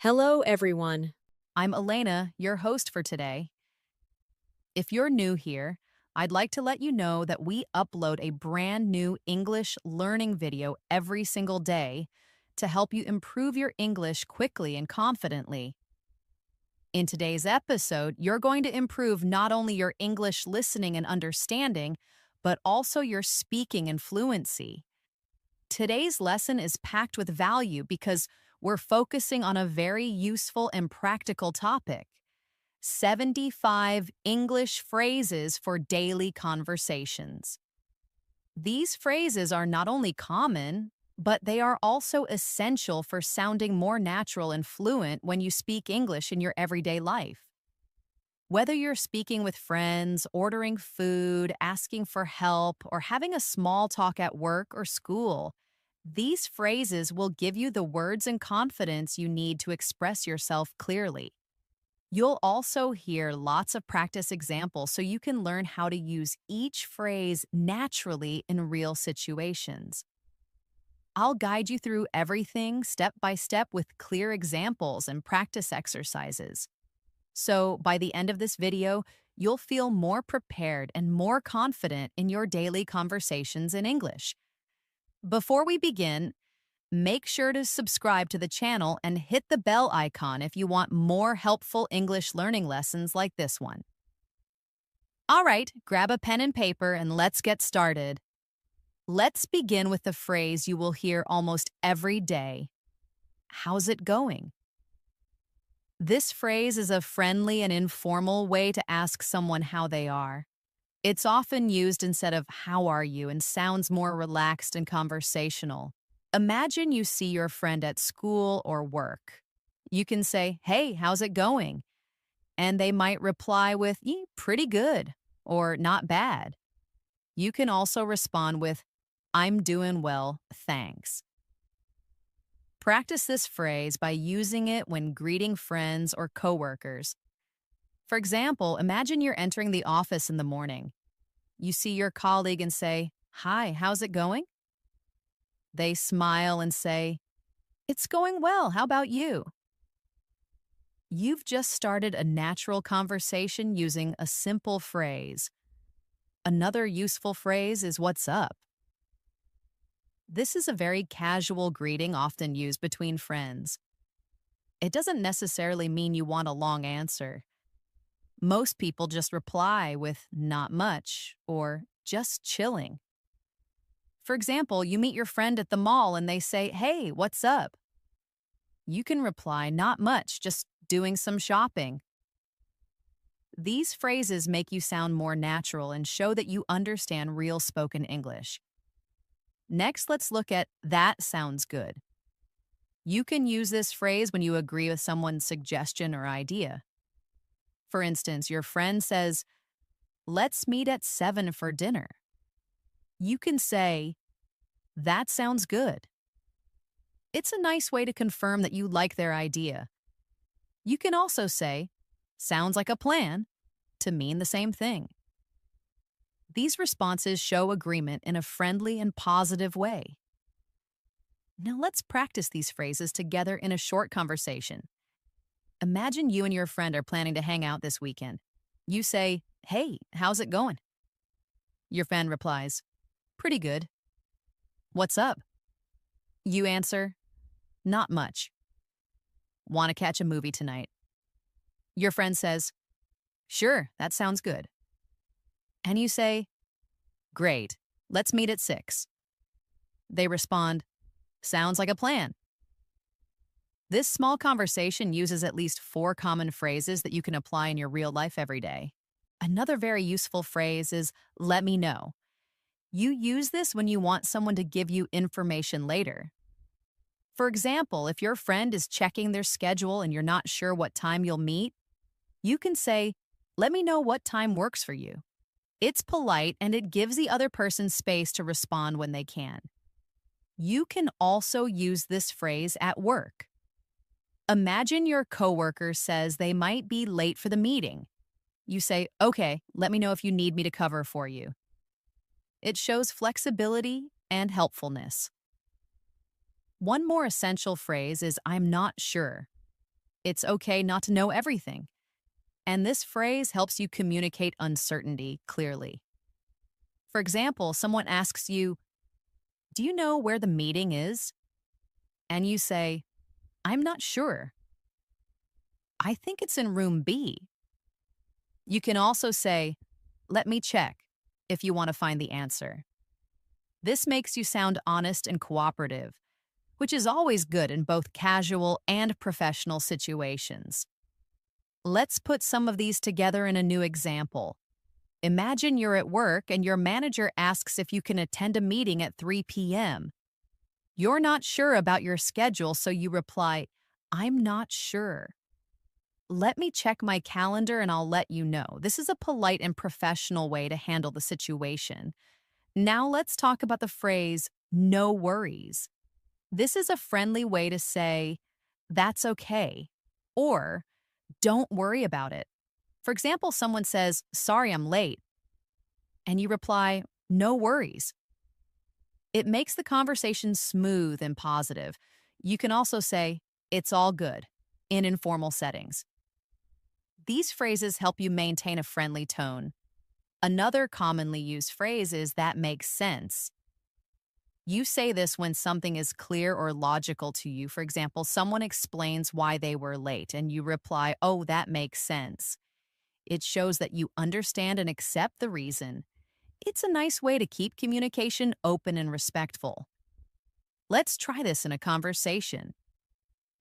Hello, everyone. I'm Elena, your host for today. If you're new here, I'd like to let you know that we upload a brand new English learning video every single day to help you improve your English quickly and confidently. In today's episode, you're going to improve not only your English listening and understanding, but also your speaking and fluency. Today's lesson is packed with value because we're focusing on a very useful and practical topic: 75 English phrases for daily conversations. These phrases are not only common, but they are also essential for sounding more natural and fluent when you speak English in your everyday life. Whether you're speaking with friends, ordering food, asking for help, or having a small talk at work or school, these phrases will give you the words and confidence you need to express yourself clearly. You'll also hear lots of practice examples so you can learn how to use each phrase naturally in real situations. I'll guide you through everything step by step with clear examples and practice exercises. So by the end of this video, you'll feel more prepared and more confident in your daily conversations in English. Before we begin, make sure to subscribe to the channel and hit the bell icon if you want more helpful English learning lessons like this one. All right, grab a pen and paper and let's get started. Let's begin with the phrase you will hear almost every day. How's it going? This phrase is a friendly and informal way to ask someone how they are. It's often used instead of "how are you" and sounds more relaxed and conversational. Imagine you see your friend at school or work. You can say, "Hey, how's it going?" And they might reply with, "Pretty good," or "not bad." You can also respond with, "I'm doing well, thanks." Practice this phrase by using it when greeting friends or coworkers. For example, imagine you're entering the office in the morning. You see your colleague and say, "Hi, how's it going?" They smile and say, "It's going well, how about you?" You've just started a natural conversation using a simple phrase. Another useful phrase is "what's up?" This is a very casual greeting often used between friends. It doesn't necessarily mean you want a long answer. Most people just reply with "not much" or "just chilling." For example, you meet your friend at the mall and they say, "Hey, what's up?" You can reply, "Not much, just doing some shopping." These phrases make you sound more natural and show that you understand real spoken English. Next, let's look at "that sounds good." You can use this phrase when you agree with someone's suggestion or idea. For instance, your friend says, "Let's meet at 7 for dinner." You can say, "That sounds good." It's a nice way to confirm that you like their idea. You can also say, "Sounds like a plan," to mean the same thing. These responses show agreement in a friendly and positive way. Now let's practice these phrases together in a short conversation. Imagine you and your friend are planning to hang out this weekend. You say, "Hey, how's it going?" Your friend replies, "Pretty good." "What's up?" You answer, "Not much." "Want to catch a movie tonight?" Your friend says, "Sure, that sounds good." And you say, "Great, let's meet at 6. They respond, "Sounds like a plan." This small conversation uses at least 4 common phrases that you can apply in your real life every day. Another very useful phrase is "let me know." You use this when you want someone to give you information later. For example, if your friend is checking their schedule and you're not sure what time you'll meet, you can say, "Let me know what time works for you." It's polite and it gives the other person space to respond when they can. You can also use this phrase at work. Imagine your coworker says they might be late for the meeting. You say, "Okay, let me know if you need me to cover for you." It shows flexibility and helpfulness. One more essential phrase is "I'm not sure." It's okay not to know everything. And this phrase helps you communicate uncertainty clearly. For example, someone asks you, "Do you know where the meeting is?" And you say, "I'm not sure. I think it's in room B." You can also say, "Let me check," if you want to find the answer. This makes you sound honest and cooperative, which is always good in both casual and professional situations. Let's put some of these together in a new example. Imagine you're at work and your manager asks if you can attend a meeting at 3 p.m. You're not sure about your schedule, so you reply, "I'm not sure. Let me check my calendar and I'll let you know." This is a polite and professional way to handle the situation. Now let's talk about the phrase, "no worries." This is a friendly way to say, "That's okay," or "don't worry about it." For example, someone says, "Sorry, I'm late," and you reply, "No worries." It makes the conversation smooth and positive. You can also say, "It's all good," in informal settings. These phrases help you maintain a friendly tone. Another commonly used phrase is "that makes sense." You say this when something is clear or logical to you. For example, someone explains why they were late, and you reply, "Oh, that makes sense." It shows that you understand and accept the reason. It's a nice way to keep communication open and respectful. Let's try this in a conversation.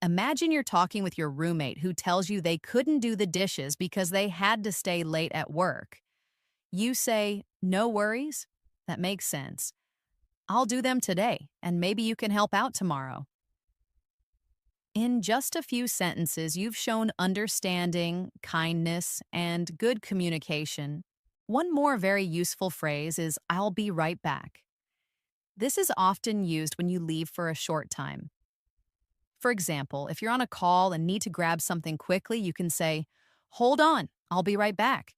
Imagine you're talking with your roommate who tells you they couldn't do the dishes because they had to stay late at work. You say, "No worries. That makes sense. I'll do them today, and maybe you can help out tomorrow." In just a few sentences, you've shown understanding, kindness, and good communication. One more very useful phrase is "I'll be right back." This is often used when you leave for a short time. For example, if you're on a call and need to grab something quickly, you can say, "Hold on, I'll be right back."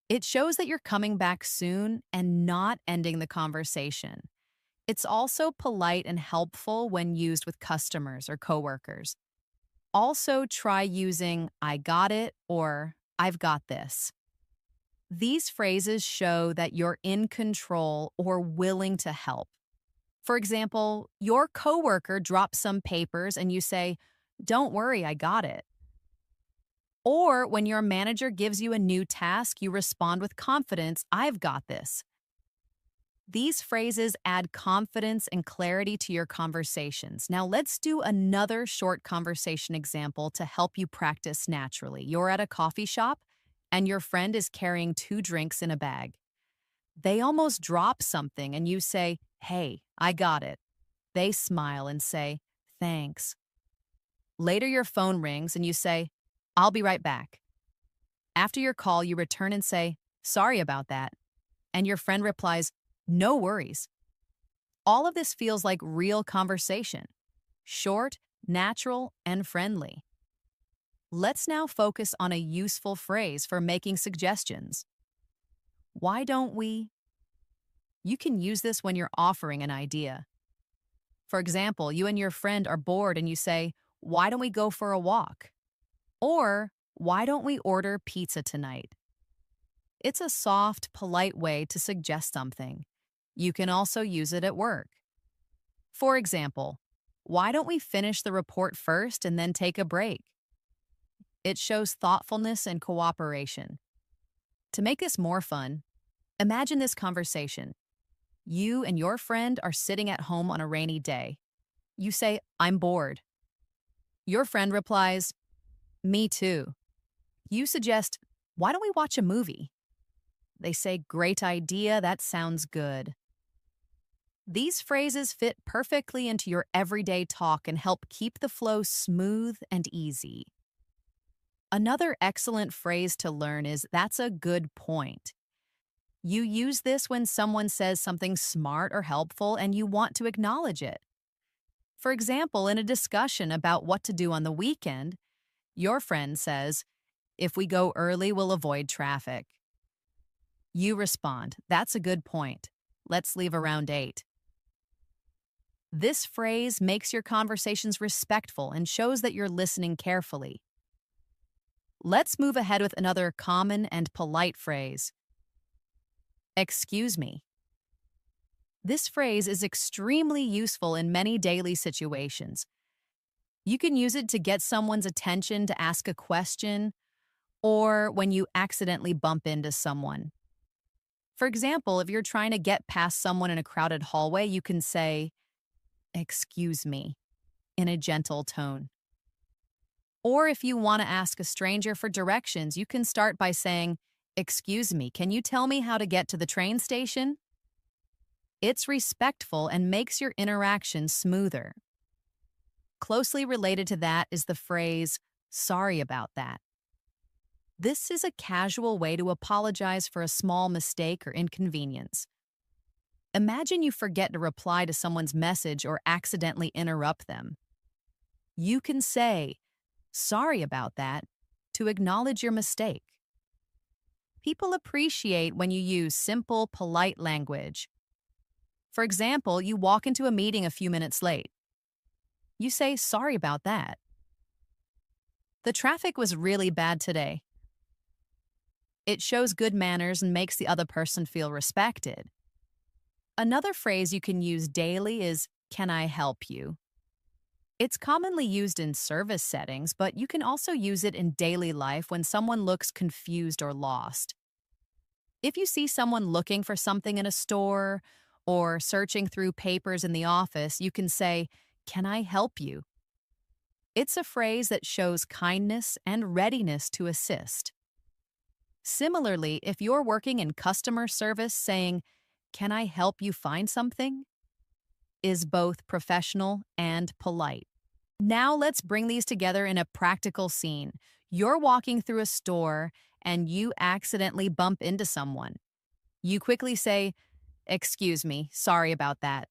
It shows that you're coming back soon and not ending the conversation. It's also polite and helpful when used with customers or coworkers. Also, try using "I got it" or "I've got this." These phrases show that you're in control or willing to help. For example, your coworker drops some papers and you say, "Don't worry, I got it." Or when your manager gives you a new task, you respond with confidence, "I've got this." These phrases add confidence and clarity to your conversations. Now let's do another short conversation example to help you practice naturally. You're at a coffee shop and your friend is carrying 2 drinks in a bag. They almost drop something and you say, "Hey, I got it." They smile and say, "Thanks." Later your phone rings and you say, "I'll be right back." After your call, you return and say, "Sorry about that." And your friend replies, "No worries." All of this feels like real conversation. Short, natural, and friendly. Let's now focus on a useful phrase for making suggestions. Why don't we? You can use this when you're offering an idea. For example, you and your friend are bored and you say, "Why don't we go for a walk?" Or, "Why don't we order pizza tonight?" It's a soft, polite way to suggest something. You can also use it at work. For example, "Why don't we finish the report first and then take a break?" It shows thoughtfulness and cooperation. To make this more fun, imagine this conversation. You and your friend are sitting at home on a rainy day. You say, "I'm bored." Your friend replies, "Me too." You suggest, "Why don't we watch a movie?" They say, "Great idea, that sounds good." These phrases fit perfectly into your everyday talk and help keep the flow smooth and easy. Another excellent phrase to learn is "that's a good point." You use this when someone says something smart or helpful and you want to acknowledge it. For example, in a discussion about what to do on the weekend, your friend says, "If we go early, we'll avoid traffic." You respond, "That's a good point. Let's leave around 8." This phrase makes your conversations respectful and shows that you're listening carefully. Let's move ahead with another common and polite phrase. Excuse me. This phrase is extremely useful in many daily situations. You can use it to get someone's attention to ask a question or when you accidentally bump into someone. For example, if you're trying to get past someone in a crowded hallway, you can say, "Excuse me," in a gentle tone. Or if you want to ask a stranger for directions, you can start by saying, "Excuse me, can you tell me how to get to the train station?" It's respectful and makes your interaction smoother. Closely related to that is the phrase, "Sorry about that." This is a casual way to apologize for a small mistake or inconvenience. Imagine you forget to reply to someone's message or accidentally interrupt them. You can say, "Sorry about that," to acknowledge your mistake. People appreciate when you use simple, polite language. For example, you walk into a meeting a few minutes late. You say, "Sorry about that." "The traffic was really bad today." It shows good manners and makes the other person feel respected. Another phrase you can use daily is, "Can I help you?" It's commonly used in service settings, but you can also use it in daily life when someone looks confused or lost. If you see someone looking for something in a store or searching through papers in the office, you can say, "Can I help you?" It's a phrase that shows kindness and readiness to assist. Similarly, if you're working in customer service, saying, "Can I help you find something?" is both professional and polite. Now let's bring these together in a practical scene. You're walking through a store and you accidentally bump into someone. You quickly say, "Excuse me, sorry about that."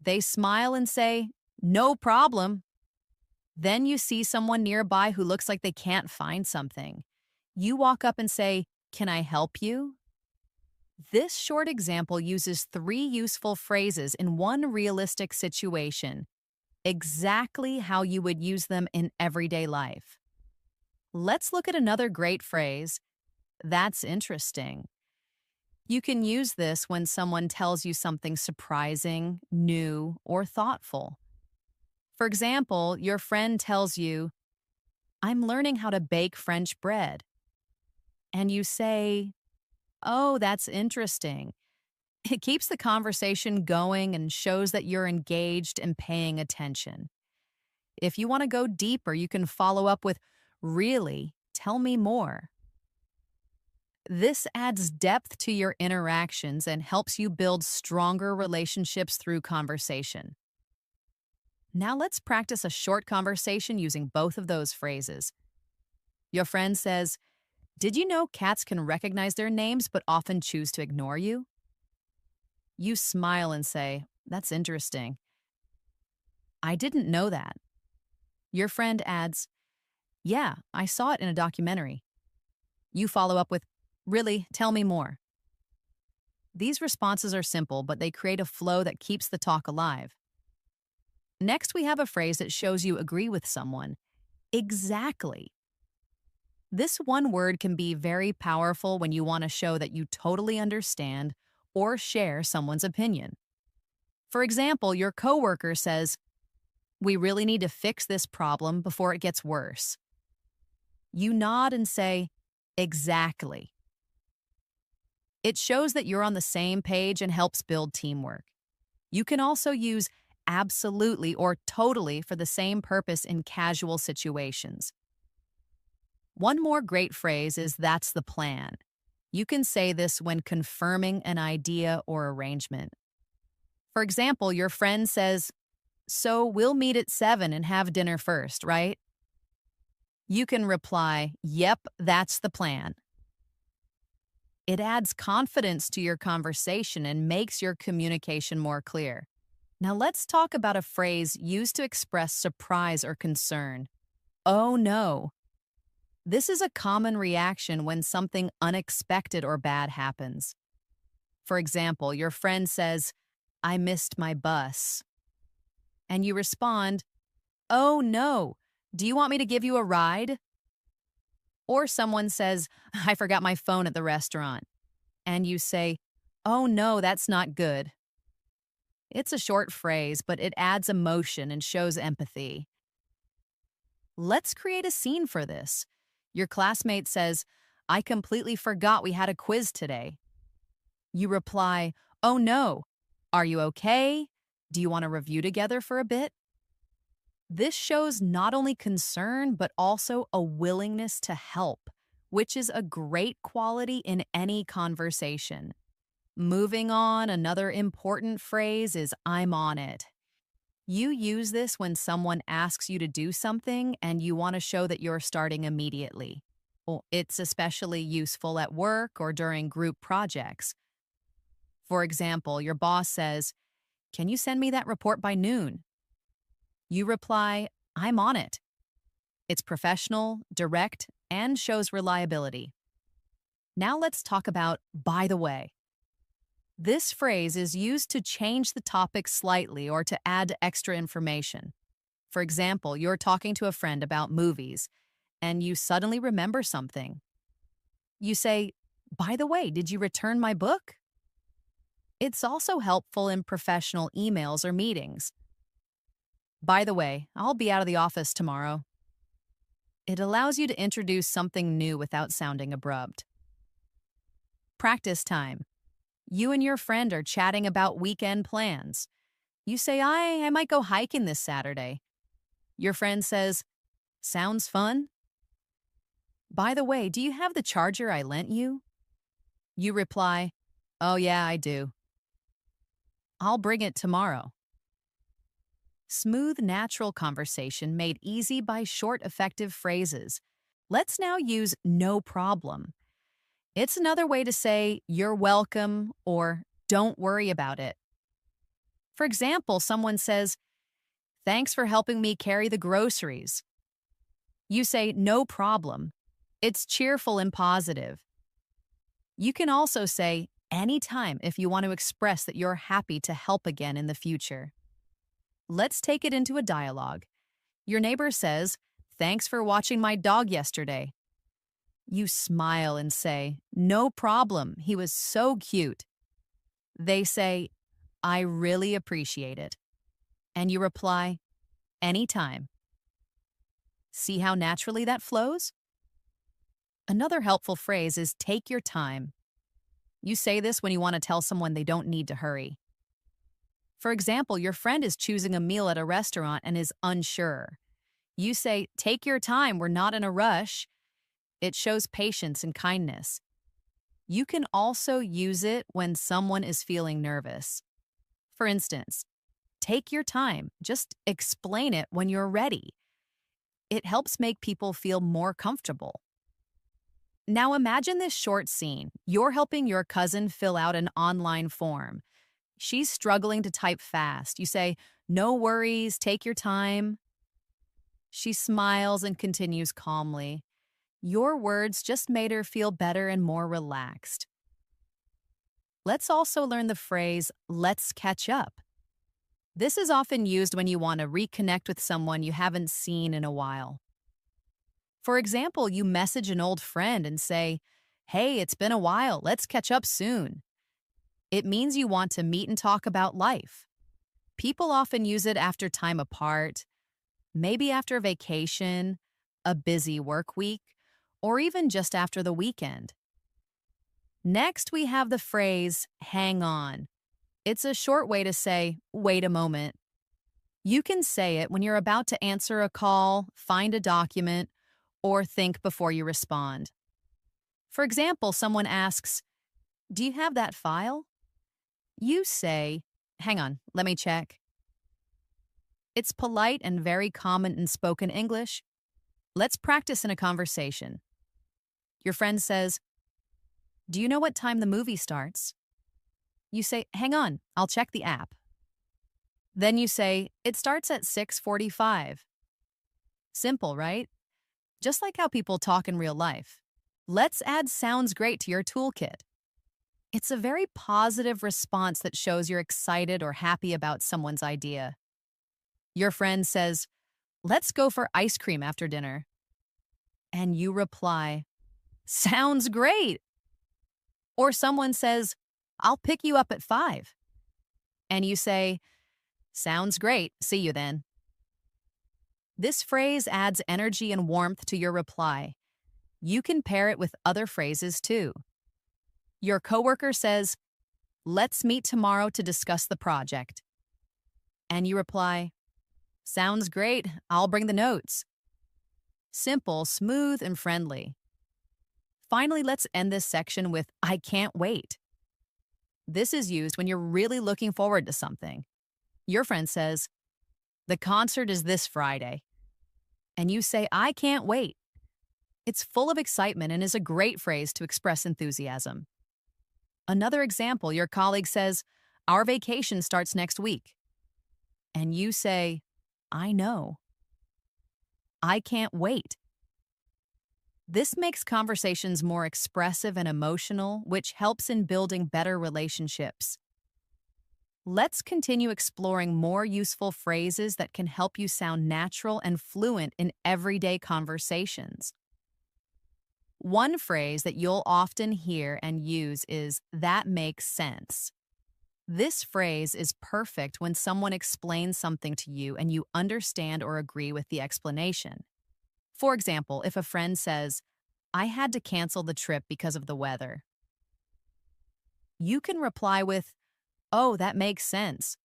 They smile and say, "No problem." Then you see someone nearby who looks like they can't find something. You walk up and say, "Can I help you?" This short example uses three useful phrases in one realistic situation, exactly how you would use them in everyday life. Let's look at another great phrase. That's interesting. You can use this when someone tells you something surprising, new, or thoughtful. For example, your friend tells you, "I'm learning how to bake French bread." And you say, "Oh, that's interesting." It keeps the conversation going and shows that you're engaged and paying attention. If you want to go deeper, you can follow up with, "Really? Tell me more." This adds depth to your interactions and helps you build stronger relationships through conversation. Now let's practice a short conversation using both of those phrases. Your friend says, "Did you know cats can recognize their names but often choose to ignore you?" You smile and say, "That's interesting. I didn't know that." Your friend adds, "Yeah, I saw it in a documentary." You follow up with, "Really? Tell me more." These responses are simple, but they create a flow that keeps the talk alive. Next, we have a phrase that shows you agree with someone. Exactly. This one word can be very powerful when you want to show that you totally understand or share someone's opinion. For example, your coworker says, "We really need to fix this problem before it gets worse." You nod and say, "Exactly." It shows that you're on the same page and helps build teamwork. You can also use absolutely or totally for the same purpose in casual situations. One more great phrase is "that's the plan." You can say this when confirming an idea or arrangement. For example, your friend says, "So we'll meet at 7 and have dinner first, right?" You can reply, "Yep, that's the plan." It adds confidence to your conversation and makes your communication more clear. Now let's talk about a phrase used to express surprise or concern. "Oh no." This is a common reaction when something unexpected or bad happens. For example, your friend says, "I missed my bus." and you respond, "Oh no, do you want me to give you a ride?" Or someone says, "I forgot my phone at the restaurant," and you say, "Oh no, that's not good." It's a short phrase, but it adds emotion and shows empathy. Let's create a scene for this. Your classmate says, "I completely forgot we had a quiz today." You reply, "Oh no, are you okay? Do you want to review together for a bit?" This shows not only concern, but also a willingness to help, which is a great quality in any conversation. Moving on, another important phrase is "I'm on it." You use this when someone asks you to do something and you want to show that you're starting immediately. Well, it's especially useful at work or during group projects. For example, your boss says, "Can you send me that report by noon?" You reply, "I'm on it." It's professional, direct, and shows reliability. Now let's talk about "by the way." This phrase is used to change the topic slightly or to add extra information. For example, you're talking to a friend about movies and you suddenly remember something. You say, "By the way, did you return my book?" It's also helpful in professional emails or meetings. "By the way, I'll be out of the office tomorrow." It allows you to introduce something new without sounding abrupt. Practice time. You and your friend are chatting about weekend plans. You say, I might go hiking this Saturday." Your friend says, "Sounds fun." "By the way, do you have the charger I lent you?" You reply, "Oh yeah, I do. I'll bring it tomorrow." Smooth, natural conversation made easy by short, effective phrases. Let's now use "no problem." It's another way to say "you're welcome" or "don't worry about it." For example, someone says, "Thanks for helping me carry the groceries." You say "no problem." It's cheerful and positive. You can also say "anytime" if you want to express that you're happy to help again in the future. Let's take it into a dialogue. Your neighbor says, "Thanks for watching my dog yesterday." You smile and say, "No problem, he was so cute." They say, "I really appreciate it." And you reply, "Anytime." See how naturally that flows? Another helpful phrase is "take your time." You say this when you want to tell someone they don't need to hurry. For example, your friend is choosing a meal at a restaurant and is unsure. You say, "Take your time, we're not in a rush." It shows patience and kindness. You can also use it when someone is feeling nervous. For instance, "Take your time, just explain it when you're ready." It helps make people feel more comfortable. Now imagine this short scene. You're helping your cousin fill out an online form. She's struggling to type fast. You say, "No worries, take your time." She smiles and continues calmly. Your words just made her feel better and more relaxed. Let's also learn the phrase, "let's catch up." This is often used when you want to reconnect with someone you haven't seen in a while. For example, you message an old friend and say, "Hey, it's been a while, let's catch up soon." It means you want to meet and talk about life. People often use it after time apart, maybe after a vacation, a busy work week, or even just after the weekend. Next, we have the phrase, "hang on." It's a short way to say, "wait a moment." You can say it when you're about to answer a call, find a document, or think before you respond. For example, someone asks, "Do you have that file?" You say, "Hang on, let me check." It's polite and very common in spoken English. Let's practice in a conversation. Your friend says, "Do you know what time the movie starts?" You say, "Hang on, I'll check the app." Then you say, "It starts at 6:45." Simple, right? Just like how people talk in real life. Let's add "sounds great" to your toolkit. It's a very positive response that shows you're excited or happy about someone's idea. Your friend says, let's go for ice cream after dinner. And you reply, sounds great. Or someone says, I'll pick you up at 5. And you say, sounds great. See you then. This phrase adds energy and warmth to your reply. You can pair it with other phrases too. Your coworker says, let's meet tomorrow to discuss the project. And you reply, sounds great. I'll bring the notes. Simple, smooth, and friendly. Finally, let's end this section with I can't wait. This is used when you're really looking forward to something. Your friend says, the concert is this Friday. And you say, I can't wait. It's full of excitement and is a great phrase to express enthusiasm. Another example, your colleague says, our vacation starts next week. And you say, I know. I can't wait. This makes conversations more expressive and emotional, which helps in building better relationships. Let's continue exploring more useful phrases that can help you sound natural and fluent in everyday conversations. One phrase that you'll often hear and use is, that makes sense. This phrase is perfect when someone explains something to you and you understand or agree with the explanation. For example, if a friend says, I had to cancel the trip because of the weather, you can reply with, oh, that makes sense.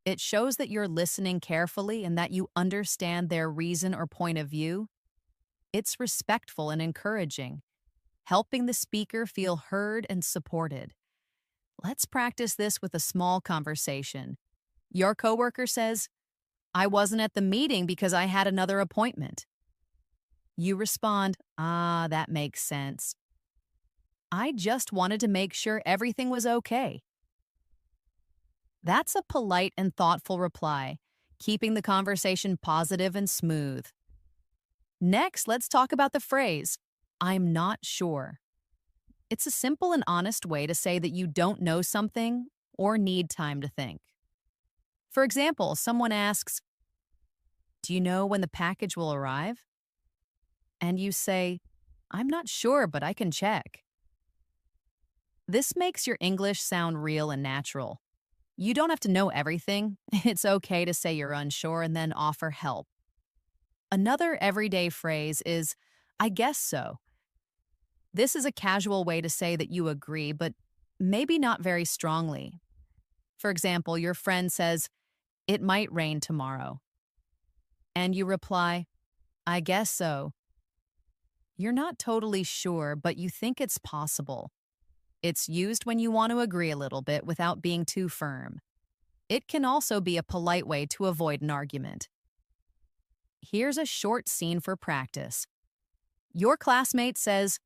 It shows that you're listening carefully and that you understand their reason or point of view. It's respectful and encouraging, helping the speaker feel heard and supported. Let's practice this with a small conversation. Your coworker says, I wasn't at the meeting because I had another appointment. You respond, that makes sense. I just wanted to make sure everything was okay. That's a polite and thoughtful reply, keeping the conversation positive and smooth. Next, let's talk about the phrase, I'm not sure. It's a simple and honest way to say that you don't know something or need time to think. For example, someone asks, do you know when the package will arrive? And you say, I'm not sure, but I can check. This makes your English sound real and natural. You don't have to know everything. It's okay to say you're unsure and then offer help. Another everyday phrase is, I guess so. This is a casual way to say that you agree, but maybe not very strongly. For example, your friend says, it might rain tomorrow. And you reply, I guess so. You're not totally sure, but you think it's possible. It's used when you want to agree a little bit without being too firm. It can also be a polite way to avoid an argument. Here's a short scene for practice. Your classmate says,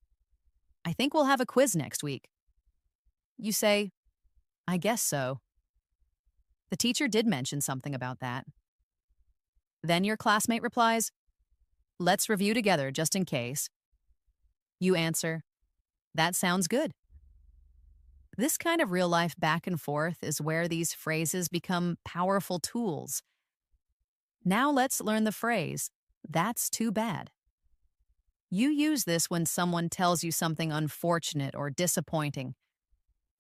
I think we'll have a quiz next week. You say, I guess so. The teacher did mention something about that. Then your classmate replies, let's review together just in case. You answer, that sounds good. This kind of real-life back and forth is where these phrases become powerful tools. Now let's learn the phrase, that's too bad. You use this when someone tells you something unfortunate or disappointing.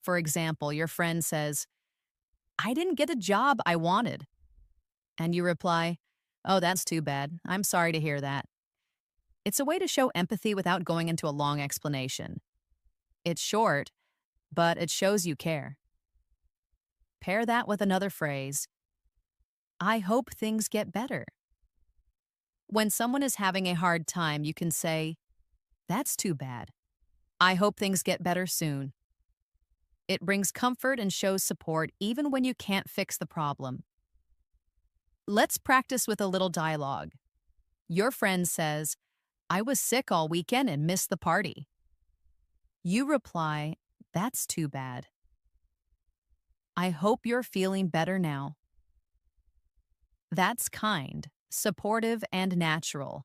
For example, your friend says, I didn't get a job I wanted. And you reply, oh, that's too bad. I'm sorry to hear that. It's a way to show empathy without going into a long explanation. It's short, but it shows you care. Pair that with another phrase, I hope things get better. When someone is having a hard time, you can say, that's too bad. I hope things get better soon. It brings comfort and shows support even when you can't fix the problem. Let's practice with a little dialogue. Your friend says, I was sick all weekend and missed the party. You reply, that's too bad. I hope you're feeling better now. That's kind, supportive, and natural.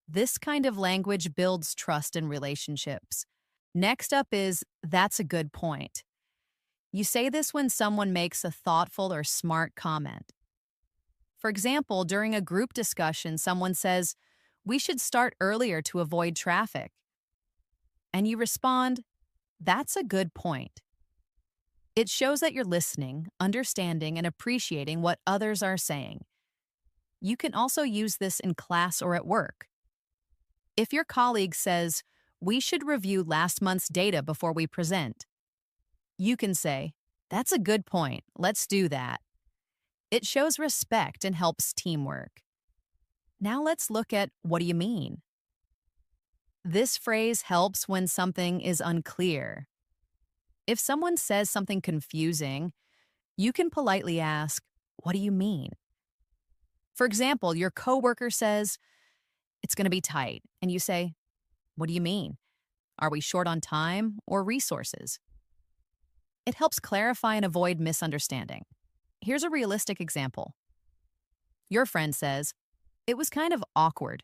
This kind of language builds trust in relationships. Next up is, that's a good point. You say this when someone makes a thoughtful or smart comment. For example, during a group discussion, someone says, "We should start earlier to avoid traffic." And you respond, "That's a good point." It shows that you're listening, understanding, and appreciating what others are saying. You can also use this in class or at work. If your colleague says, "We should review last month's data before we present," you can say, "That's a good point. Let's do that." It shows respect and helps teamwork. Now let's look at "what do you mean?" This phrase helps when something is unclear. If someone says something confusing, you can politely ask, "What do you mean?" For example, your coworker says, "It's going to be tight," and you say, "What do you mean? Are we short on time or resources?" It helps clarify and avoid misunderstanding. Here's a realistic example. Your friend says, "It was kind of awkward."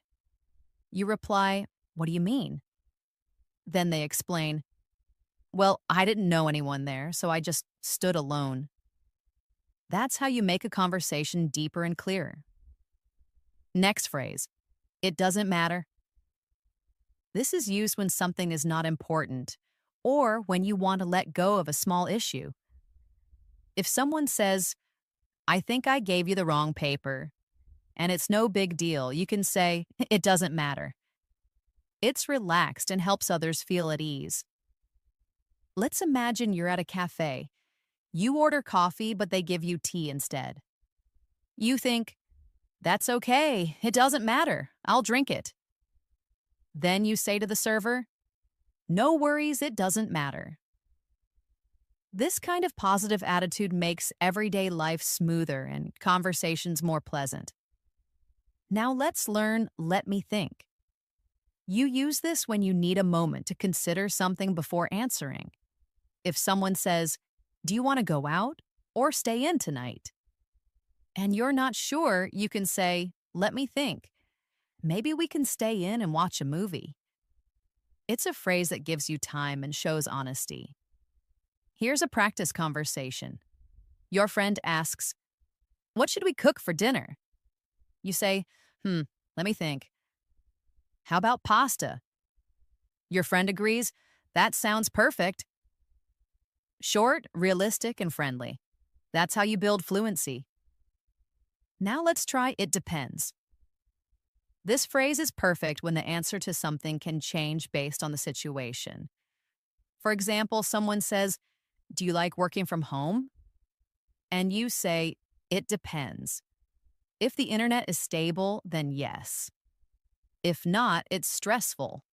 You reply, "What do you mean?" Then they explain, "Well, I didn't know anyone there, so I just stood alone." That's how you make a conversation deeper and clearer. Next phrase, "It doesn't matter." This is used when something is not important or when you want to let go of a small issue. If someone says, "I think I gave you the wrong paper," and it's no big deal, you can say, "It doesn't matter." It's relaxed and helps others feel at ease. Let's imagine you're at a cafe. You order coffee, but they give you tea instead. You think, "That's okay. It doesn't matter. I'll drink it." Then you say to the server, "No worries, it doesn't matter." This kind of positive attitude makes everyday life smoother and conversations more pleasant. Now let's learn "let me think." You use this when you need a moment to consider something before answering. If someone says, "Do you want to go out or stay in tonight?" and you're not sure, you can say, "Let me think. Maybe we can stay in and watch a movie." It's a phrase that gives you time and shows honesty. Here's a practice conversation. Your friend asks, "What should we cook for dinner?" You say, let me think. How about pasta?" Your friend agrees, "That sounds perfect." Short, realistic, and friendly. That's how you build fluency. Now let's try "it depends." This phrase is perfect when the answer to something can change based on the situation. For example, someone says, "Do you like working from home?" And you say, "It depends." If the internet is stable, then yes. If not, it's stressful.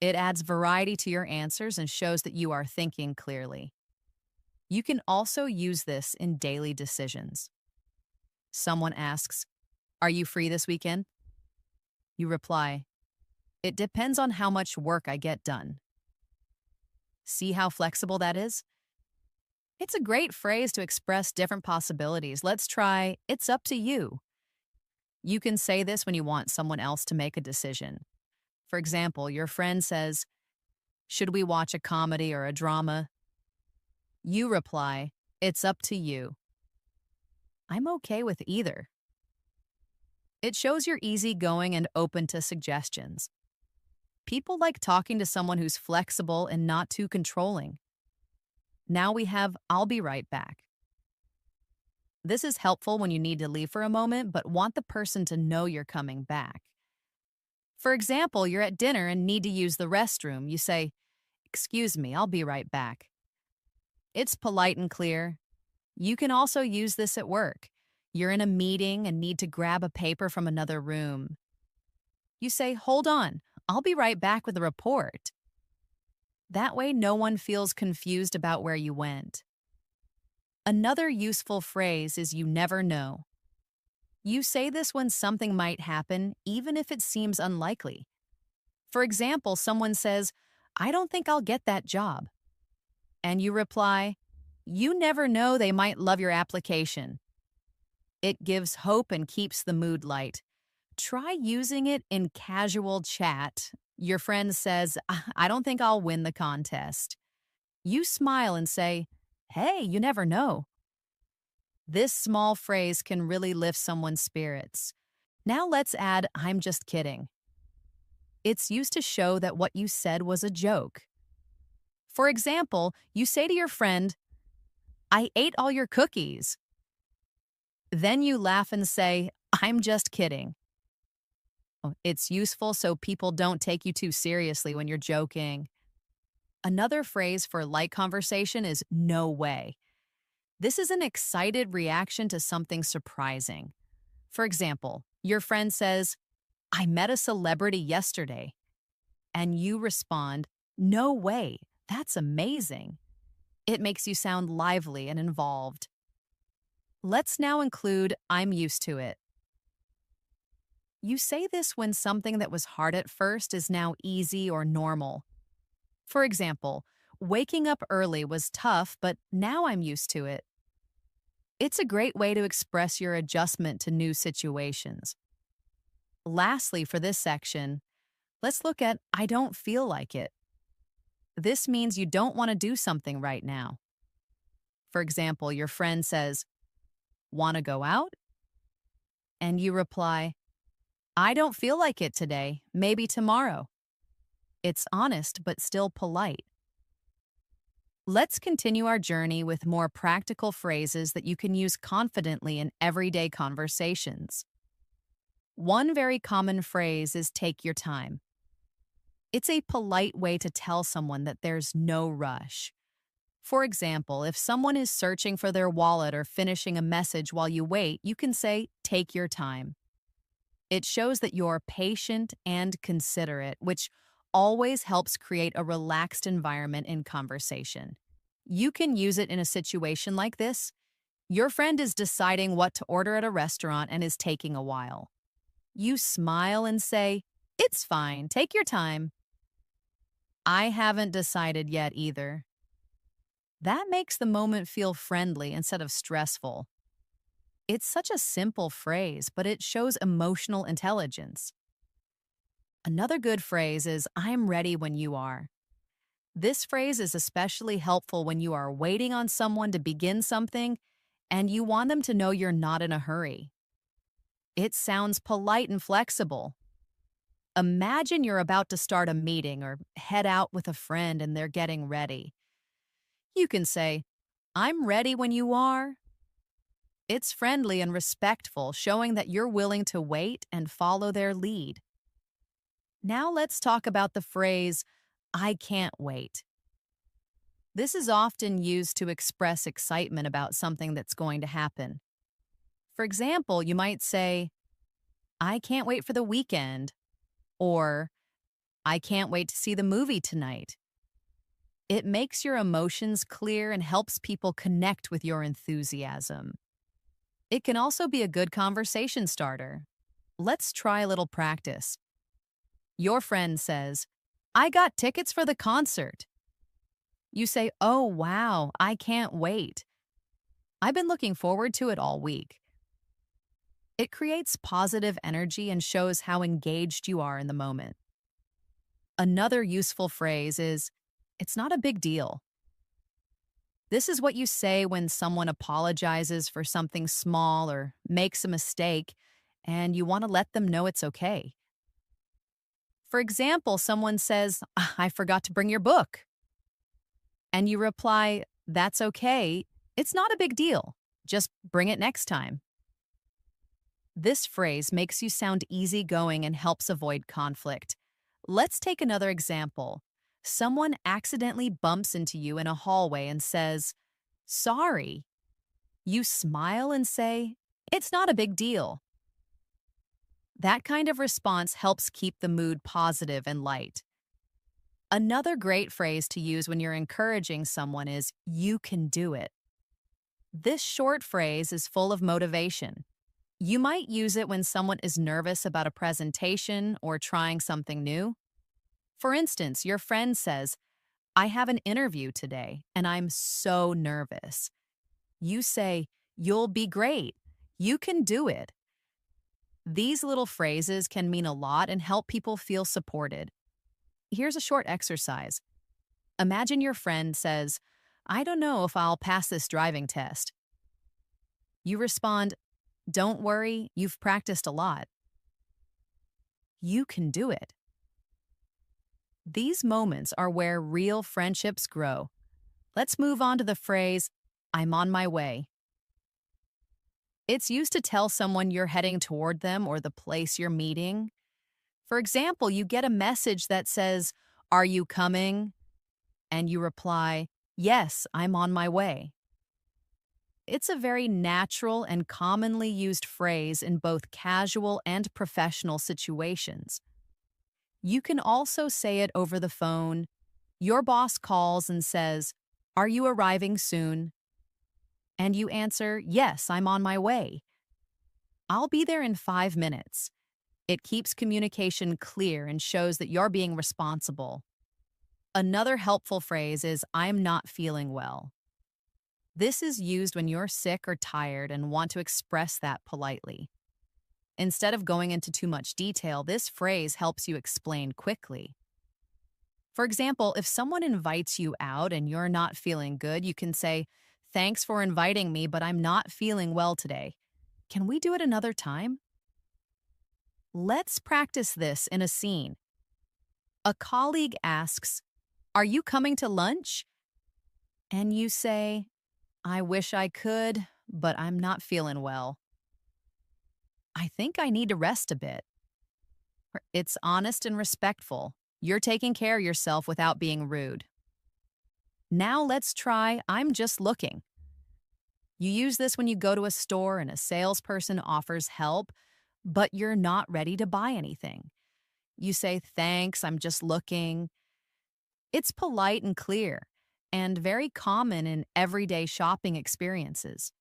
It adds variety to your answers and shows that you are thinking clearly. You can also use this in daily decisions. Someone asks, "Are you free this weekend?" You reply, "It depends on how much work I get done." See how flexible that is? It's a great phrase to express different possibilities. Let's try "it's up to you." You can say this when you want someone else to make a decision. For example, your friend says, "Should we watch a comedy or a drama?" You reply, "It's up to you." I'm okay with either. It shows you're easygoing and open to suggestions. People like talking to someone who's flexible and not too controlling. Now we have "I'll be right back." This is helpful when you need to leave for a moment but want the person to know you're coming back. For example, you're at dinner and need to use the restroom. You say, "Excuse me, I'll be right back." It's polite and clear. You can also use this at work. You're in a meeting and need to grab a paper from another room. You say, "Hold on, I'll be right back with a report." That way, no one feels confused about where you went. Another useful phrase is "you never know." You say this when something might happen, even if it seems unlikely. For example, someone says, "I don't think I'll get that job." And you reply, "You never know, they might love your application." It gives hope and keeps the mood light. Try using it in casual chat. Your friend says, "I don't think I'll win the contest." You smile and say, "Hey, you never know." This small phrase can really lift someone's spirits. Now let's add, I'm just kidding. It's used to show that what you said was a joke. For example, you say to your friend, I ate all your cookies. Then you laugh and say, I'm just kidding. It's useful so people don't take you too seriously when you're joking. Another phrase for light conversation is no way. This is an excited reaction to something surprising. For example, your friend says, I met a celebrity yesterday. And you respond, no way, that's amazing. It makes you sound lively and involved. Let's now include, I'm used to it. You say this when something that was hard at first is now easy or normal. For example, waking up early was tough, but now I'm used to it. It's a great way to express your adjustment to new situations. Lastly, for this section, let's look at I don't feel like it. This means you don't want to do something right now. For example, your friend says, want to go out? And you reply, I don't feel like it today, maybe tomorrow. It's honest but still polite. Let's continue our journey with more practical phrases that you can use confidently in everyday conversations. One very common phrase is take your time. It's a polite way to tell someone that there's no rush. For example, if someone is searching for their wallet or finishing a message while you wait, you can say, take your time. It shows that you're patient and considerate, which always helps create a relaxed environment in conversation. You can use it in a situation like this. Your friend is deciding what to order at a restaurant and is taking a while. You smile and say, it's fine, take your time. I haven't decided yet either. That makes the moment feel friendly instead of stressful. It's such a simple phrase, but it shows emotional intelligence. Another good phrase is, I'm ready when you are. This phrase is especially helpful when you are waiting on someone to begin something and you want them to know you're not in a hurry. It sounds polite and flexible. Imagine you're about to start a meeting or head out with a friend and they're getting ready. You can say, I'm ready when you are. It's friendly and respectful, showing that you're willing to wait and follow their lead. Now let's talk about the phrase, I can't wait. This is often used to express excitement about something that's going to happen. For example, you might say, I can't wait for the weekend, or I can't wait to see the movie tonight. It makes your emotions clear and helps people connect with your enthusiasm. It can also be a good conversation starter. Let's try a little practice. Your friend says, I got tickets for the concert. You say, oh, wow, I can't wait. I've been looking forward to it all week. It creates positive energy and shows how engaged you are in the moment. Another useful phrase is, it's not a big deal. This is what you say when someone apologizes for something small or makes a mistake, and you want to let them know it's okay. For example, someone says, I forgot to bring your book. And you reply, that's okay. It's not a big deal. Just bring it next time. This phrase makes you sound easygoing and helps avoid conflict. Let's take another example. Someone accidentally bumps into you in a hallway and says, sorry. You smile and say, it's not a big deal. That kind of response helps keep the mood positive and light. Another great phrase to use when you're encouraging someone is, you can do it. This short phrase is full of motivation. You might use it when someone is nervous about a presentation or trying something new. For instance, your friend says, I have an interview today and I'm so nervous. You say, you'll be great. You can do it. These little phrases can mean a lot and help people feel supported. Here's a short exercise. Imagine your friend says, I don't know if I'll pass this driving test. You respond, "Don't worry, you've practiced a lot. You can do it." These moments are where real friendships grow. Let's move on to the phrase, "I'm on my way." It's used to tell someone you're heading toward them or the place you're meeting. For example, you get a message that says, "Are you coming?" And you reply, "Yes, I'm on my way." It's a very natural and commonly used phrase in both casual and professional situations. You can also say it over the phone. Your boss calls and says, "Are you arriving soon?" And you answer, "Yes, I'm on my way. I'll be there in 5 minutes." It keeps communication clear and shows that you're being responsible. Another helpful phrase is, "I'm not feeling well." This is used when you're sick or tired and want to express that politely. Instead of going into too much detail, this phrase helps you explain quickly. For example, if someone invites you out and you're not feeling good, you can say, "Thanks for inviting me, but I'm not feeling well today. Can we do it another time?" Let's practice this in a scene. A colleague asks, "Are you coming to lunch?" And you say, "I wish I could, but I'm not feeling well. I think I need to rest a bit." It's honest and respectful. You're taking care of yourself without being rude. Now let's try, "I'm just looking." You use this when you go to a store and a salesperson offers help, but you're not ready to buy anything. You say, "Thanks, I'm just looking." It's polite and clear, and very common in everyday shopping experiences.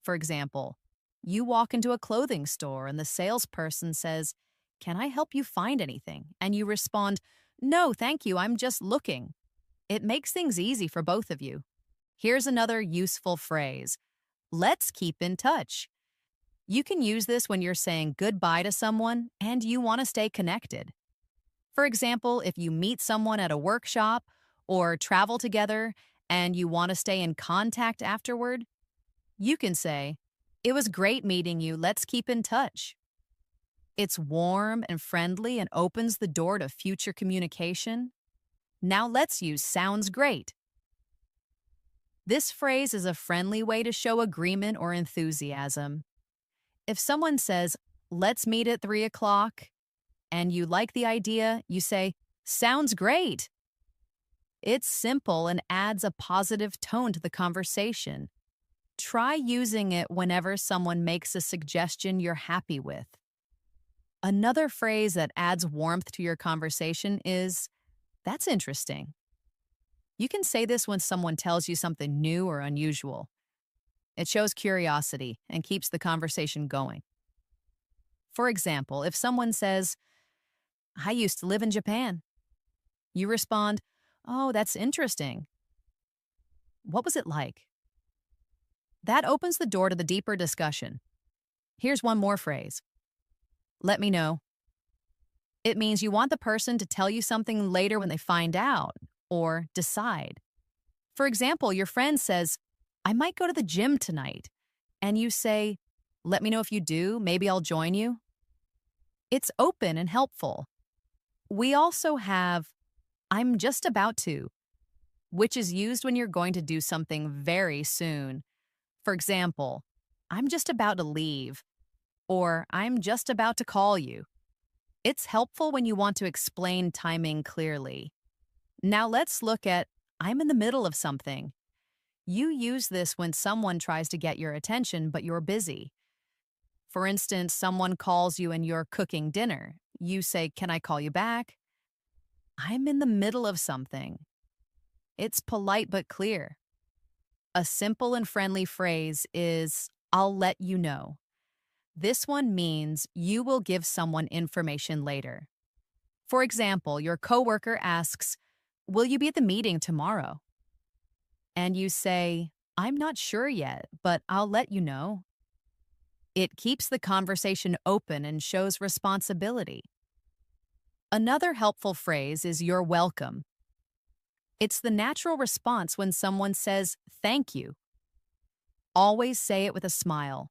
For example, you walk into a clothing store and the salesperson says, "Can I help you find anything?" And you respond, "No, thank you, I'm just looking." It makes things easy for both of you. Here's another useful phrase. Let's keep in touch. You can use this when you're saying goodbye to someone and you want to stay connected. For example, if you meet someone at a workshop or travel together and you want to stay in contact afterward, you can say, "It was great meeting you. Let's keep in touch." It's warm and friendly and opens the door to future communication. Now let's use "sounds great." This phrase is a friendly way to show agreement or enthusiasm. If someone says, "Let's meet at 3 o'clock," and you like the idea, you say, "Sounds great." It's simple and adds a positive tone to the conversation. Try using it whenever someone makes a suggestion you're happy with. Another phrase that adds warmth to your conversation is, "That's interesting." You can say this when someone tells you something new or unusual. It shows curiosity and keeps the conversation going. For example, if someone says, "I used to live in Japan," you respond, "Oh, that's interesting. What was it like?" That opens the door to the deeper discussion. Here's one more phrase. "Let me know." It means you want the person to tell you something later when they find out or decide. For example, your friend says, "I might go to the gym tonight." And you say, "Let me know if you do. Maybe I'll join you." It's open and helpful. We also have, "I'm just about to," which is used when you're going to do something very soon. For example, "I'm just about to leave," or "I'm just about to call you." It's helpful when you want to explain timing clearly. Now let's look at, "I'm in the middle of something." You use this when someone tries to get your attention, but you're busy. For instance, someone calls you and you're cooking dinner. You say, "Can I call you back?" "I'm in the middle of something." It's polite but clear. A simple and friendly phrase is, "I'll let you know." This one means you will give someone information later. For example, your coworker asks, "Will you be at the meeting tomorrow?" And you say, "I'm not sure yet, but I'll let you know." It keeps the conversation open and shows responsibility. Another helpful phrase is "you're welcome." It's the natural response when someone says "thank you." Always say it with a smile.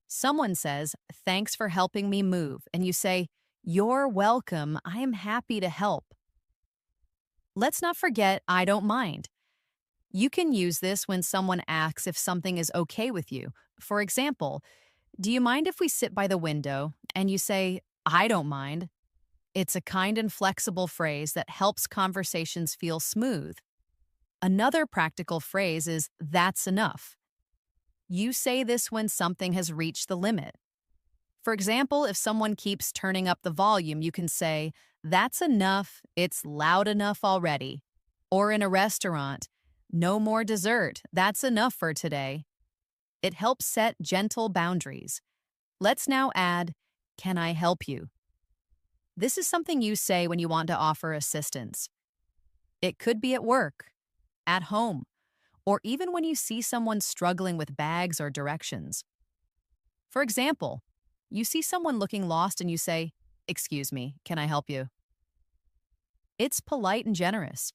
Someone says, "Thanks for helping me move," and you say, "You're welcome. I am happy to help." Let's not forget, "I don't mind." You can use this when someone asks if something is okay with you. For example, "Do you mind if we sit by the window?" And you say, "I don't mind." It's a kind and flexible phrase that helps conversations feel smooth. Another practical phrase is "that's enough." You say this when something has reached the limit. For example, if someone keeps turning up the volume, you can say, "That's enough, it's loud enough already." Or in a restaurant, "No more dessert, that's enough for today." It helps set gentle boundaries. Let's now add, "Can I help you?" This is something you say when you want to offer assistance. It could be at work, at home, or even when you see someone struggling with bags or directions. For example, you see someone looking lost and you say, "Excuse me, can I help you?" It's polite and generous.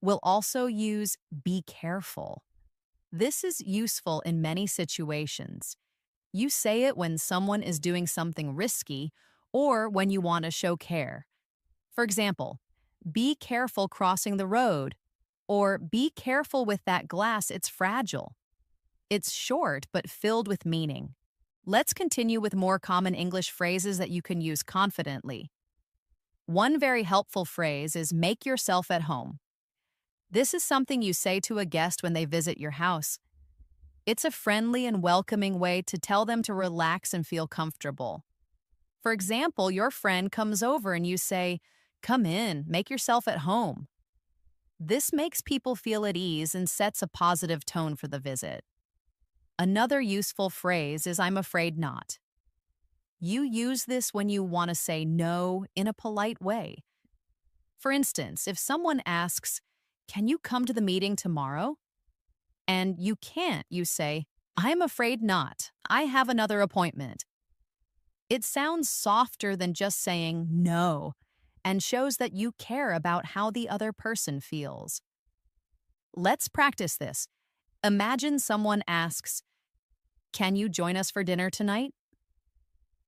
We'll also use "be careful." This is useful in many situations. You say it when someone is doing something risky or when you want to show care. For example, "Be careful crossing the road," or "Be careful with that glass, it's fragile." It's short but filled with meaning. Let's continue with more common English phrases that you can use confidently. One very helpful phrase is "make yourself at home." This is something you say to a guest when they visit your house. It's a friendly and welcoming way to tell them to relax and feel comfortable. For example, your friend comes over and you say, "Come in, make yourself at home." This makes people feel at ease and sets a positive tone for the visit. Another useful phrase is "I'm afraid not." You use this when you want to say no in a polite way. For instance, if someone asks, "Can you come to the meeting tomorrow?" and you can't, you say, "I'm afraid not. I have another appointment." It sounds softer than just saying no and shows that you care about how the other person feels. Let's practice this. Imagine someone asks, "Can you join us for dinner tonight?"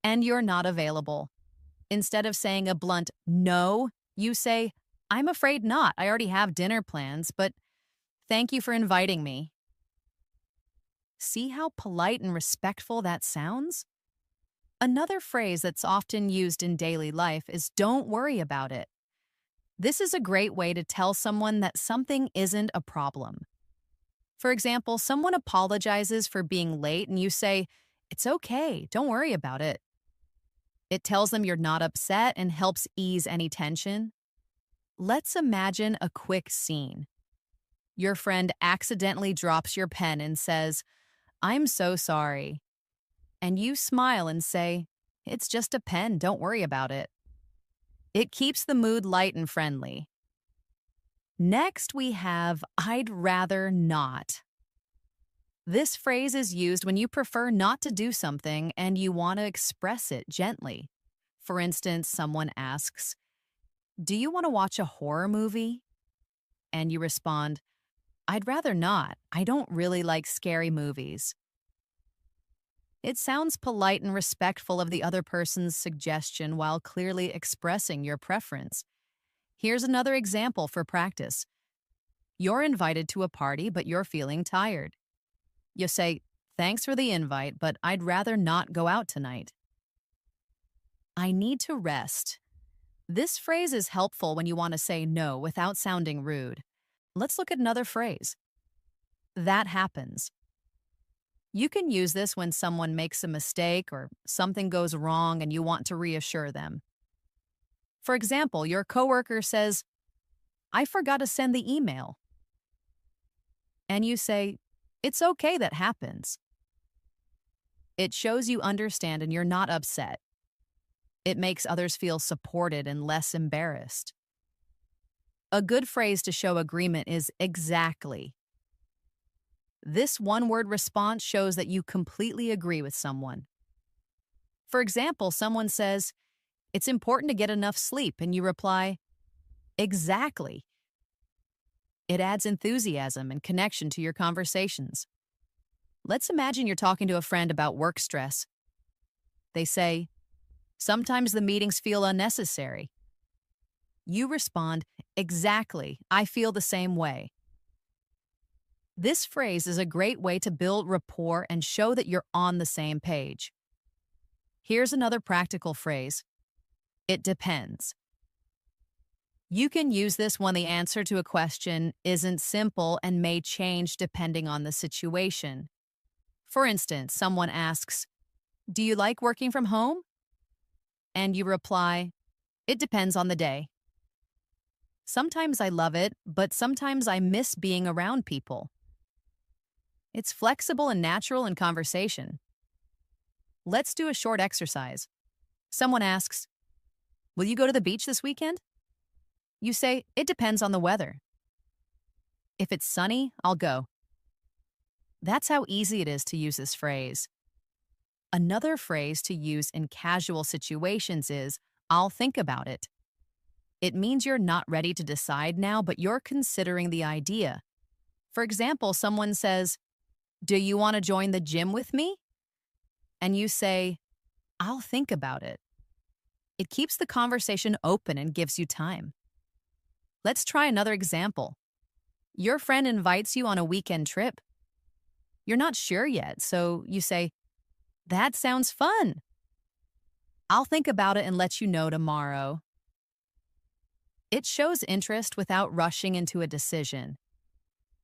and you're not available. Instead of saying a blunt no, you say, "I'm afraid not. I already have dinner plans, but thank you for inviting me." See how polite and respectful that sounds? Another phrase that's often used in daily life is "don't worry about it." This is a great way to tell someone that something isn't a problem. For example, someone apologizes for being late and you say, "It's okay, don't worry about it." It tells them you're not upset and helps ease any tension. Let's imagine a quick scene. Your friend accidentally drops your pen and says, "I'm so sorry." And you smile and say, "It's just a pen, don't worry about it." It keeps the mood light and friendly. Next, we have "I'd rather not." This phrase is used when you prefer not to do something and you want to express it gently. For instance, someone asks, "Do you want to watch a horror movie?" And you respond, "I'd rather not. I don't really like scary movies." It sounds polite and respectful of the other person's suggestion while clearly expressing your preference. Here's another example for practice. You're invited to a party, but you're feeling tired. You say, "Thanks for the invite, but I'd rather not go out tonight." "I need to rest." This phrase is helpful when you want to say no without sounding rude. Let's look at another phrase. "That happens." You can use this when someone makes a mistake or something goes wrong and you want to reassure them. For example, your coworker says, "I forgot to send the email." And you say, "It's okay, that happens." It shows you understand and you're not upset. It makes others feel supported and less embarrassed. A good phrase to show agreement is "exactly." This one-word response shows that you completely agree with someone. For example, someone says, "It's important to get enough sleep," and you reply, "Exactly." It adds enthusiasm and connection to your conversations. Let's imagine you're talking to a friend about work stress. They say, sometimes the meetings feel unnecessary. You respond, exactly, I feel the same way. This phrase is a great way to build rapport and show that you're on the same page. Here's another practical phrase. It depends. You can use this when the answer to a question isn't simple and may change depending on the situation. For instance, someone asks, do you like working from home? And you reply, it depends on the day. Sometimes I love it, but sometimes I miss being around people. It's flexible and natural in conversation. Let's do a short exercise. Someone asks, will you go to the beach this weekend? You say, it depends on the weather. If it's sunny, I'll go. That's how easy it is to use this phrase. Another phrase to use in casual situations is, I'll think about it. It means you're not ready to decide now, but you're considering the idea. For example, someone says, do you want to join the gym with me? And you say, I'll think about it. It keeps the conversation open and gives you time. Let's try another example. Your friend invites you on a weekend trip. You're not sure yet, so you say, that sounds fun. I'll think about it and let you know tomorrow. It shows interest without rushing into a decision.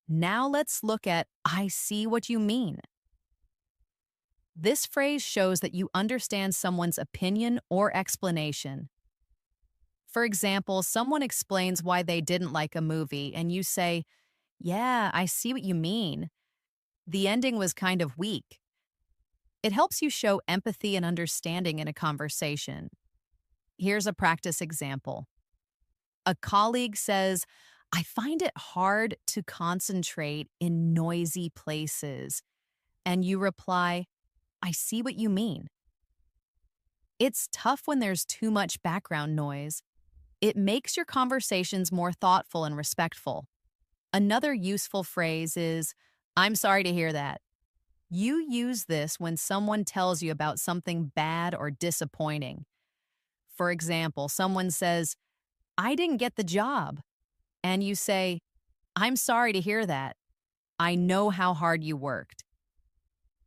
Now let's look at I see what you mean. This phrase shows that you understand someone's opinion or explanation. For example, someone explains why they didn't like a movie, and you say, yeah, I see what you mean. The ending was kind of weak. It helps you show empathy and understanding in a conversation. Here's a practice example. A colleague says, I find it hard to concentrate in noisy places. And you reply, I see what you mean. It's tough when there's too much background noise. It makes your conversations more thoughtful and respectful. Another useful phrase is, I'm sorry to hear that. You use this when someone tells you about something bad or disappointing. For example, someone says, I didn't get the job. And you say, I'm sorry to hear that. I know how hard you worked.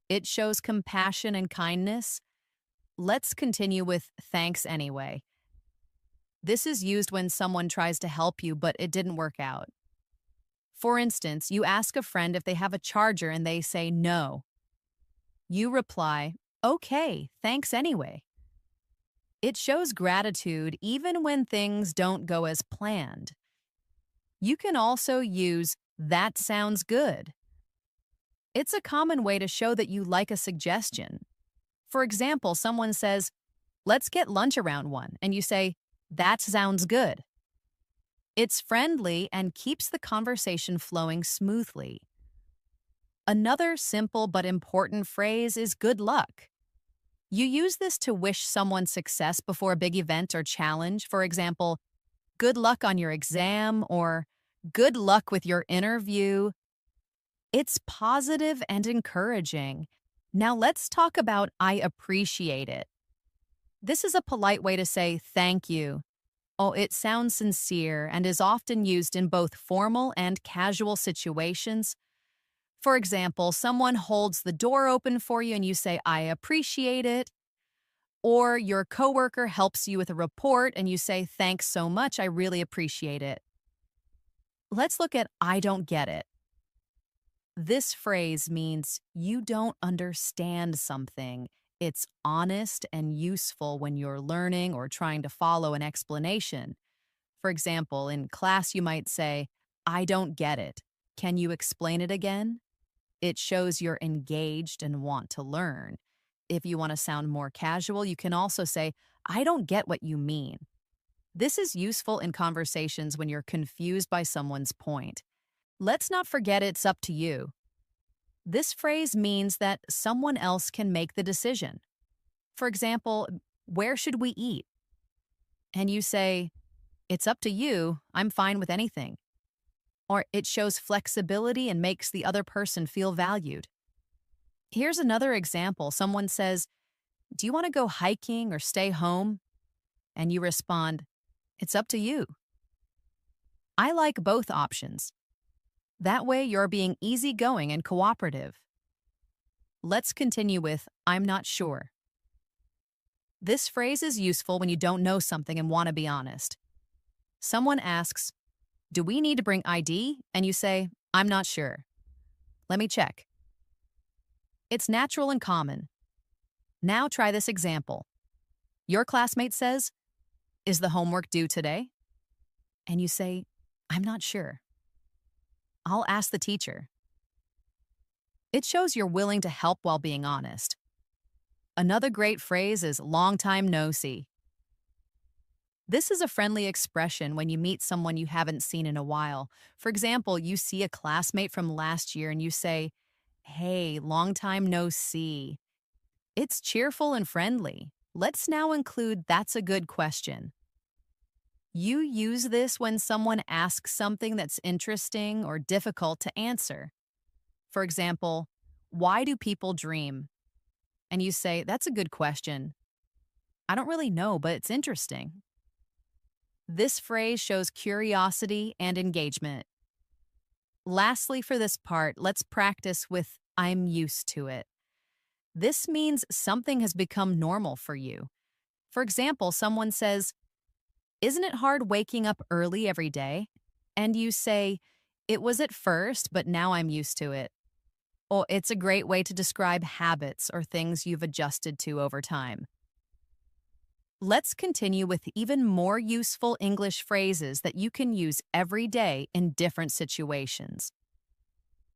It shows compassion and kindness. Let's continue with thanks anyway. This is used when someone tries to help you, but it didn't work out. For instance, you ask a friend if they have a charger and they say no. You reply, okay, thanks anyway. It shows gratitude even when things don't go as planned. You can also use that sounds good. It's a common way to show that you like a suggestion. For example, someone says, let's get lunch around 1, and you say, that sounds good. It's friendly and keeps the conversation flowing smoothly. Another simple but important phrase is good luck. You use this to wish someone success before a big event or challenge. For example, good luck on your exam or good luck with your interview. It's positive and encouraging. Now let's talk about I appreciate it. This is a polite way to say thank you. Oh, it sounds sincere and is often used in both formal and casual situations. For example, someone holds the door open for you and you say, I appreciate it. Or your coworker helps you with a report and you say, thanks so much, I really appreciate it. Let's look at I don't get it. This phrase means you don't understand something. It's honest and useful when you're learning or trying to follow an explanation. For example, in class you might say, I don't get it. Can you explain it again? It shows you're engaged and want to learn. If you want to sound more casual, you can also say, I don't get what you mean. This is useful in conversations when you're confused by someone's point. Let's not forget it's up to you. This phrase means that someone else can make the decision. For example, where should we eat? And you say, it's up to you, I'm fine with anything. Or it shows flexibility and makes the other person feel valued. Here's another example. Someone says, "Do you want to go hiking or stay home?" And you respond, "It's up to you." I like both options. That way, you're being easygoing and cooperative. Let's continue with "I'm not sure." This phrase is useful when you don't know something and want to be honest. Someone asks, "Do we need to bring ID?" And you say, "I'm not sure. Let me check." It's natural and common. Now try this example. Your classmate says, "Is the homework due today?" And you say, "I'm not sure. I'll ask the teacher." It shows you're willing to help while being honest. Another great phrase is "long time no see." This is a friendly expression when you meet someone you haven't seen in a while. For example, you see a classmate from last year and you say, "Hey, long time no see." It's cheerful and friendly. Let's now include "that's a good question." You use this when someone asks something that's interesting or difficult to answer. For example, "Why do people dream?" And you say, "That's a good question. I don't really know, but it's interesting." This phrase shows curiosity and engagement. Lastly, for this part, let's practice with "I'm used to it." This means something has become normal for you. For example, someone says, "Isn't it hard waking up early every day?" And you say, "It was at first, but now I'm used to it." Or it's a great way to describe habits or things you've adjusted to over time. Let's continue with even more useful English phrases that you can use every day in different situations.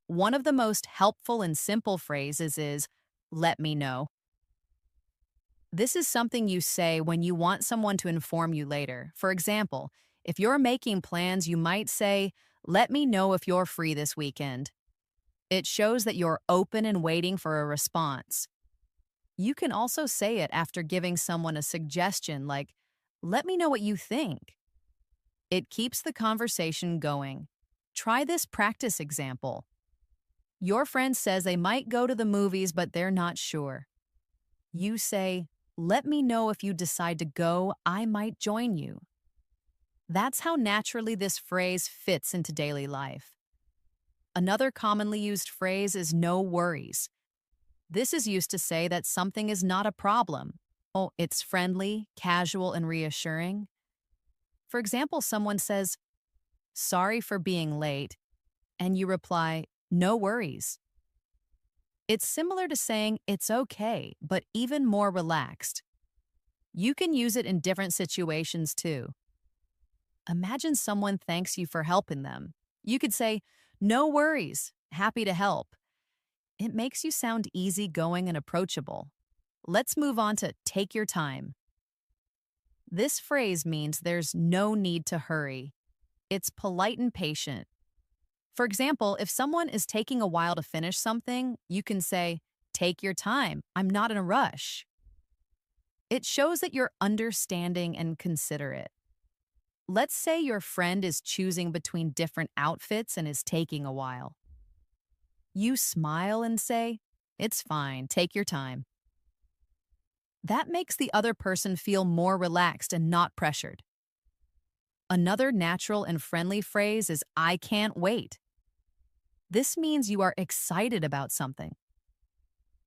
One of the most helpful and simple phrases is "let me know." This is something you say when you want someone to inform you later. For example, if you're making plans, you might say, "Let me know if you're free this weekend." It shows that you're open and waiting for a response. You can also say it after giving someone a suggestion like, "Let me know what you think." It keeps the conversation going. Try this practice example. Your friend says they might go to the movies, but they're not sure. You say, "Let me know if you decide to go, I might join you." That's how naturally this phrase fits into daily life. Another commonly used phrase is "no worries." This is used to say that something is not a problem. Oh, it's friendly, casual, and reassuring. For example, someone says, "Sorry for being late," and you reply, "No worries." It's similar to saying "it's okay," but even more relaxed. You can use it in different situations too. Imagine someone thanks you for helping them. You could say, "No worries, happy to help." It makes you sound easygoing and approachable. Let's move on to "take your time." This phrase means there's no need to hurry. It's polite and patient. For example, if someone is taking a while to finish something, you can say, "Take your time, I'm not in a rush." It shows that you're understanding and considerate. Let's say your friend is choosing between different outfits and is taking a while. You smile and say, "It's fine, take your time." That makes the other person feel more relaxed and not pressured. Another natural and friendly phrase is "I can't wait." This means you are excited about something.